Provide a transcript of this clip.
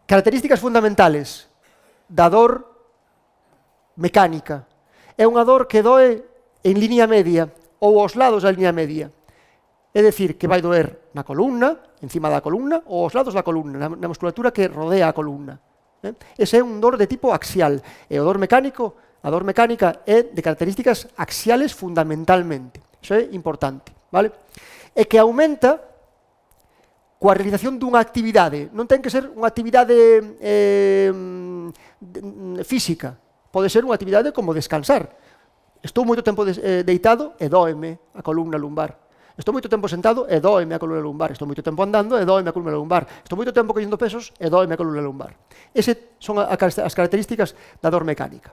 Características fundamentales da dor mecánica. É unha dor que doe en línea media ou aos lados da línea media. É dicir, que vai doer na columna, encima da columna, ou aos lados da columna, na musculatura que rodea a columna. Ese é un dor de tipo axial. E a dor mecánica é de características axiales fundamentalmente. Iso é importante, vale? E que aumenta coa realización dunha actividade. Non ten que ser unha actividade física. Pode ser unha actividade como descansar. Estou moito tempo deitado e dóeme a columna lumbar. Estou moito tempo sentado e dóeme a columna lumbar. Estou moito tempo andando e dóeme a columna lumbar. Estou moito tempo collendo pesos e dóeme a columna lumbar. Esas son as características da dor mecánica.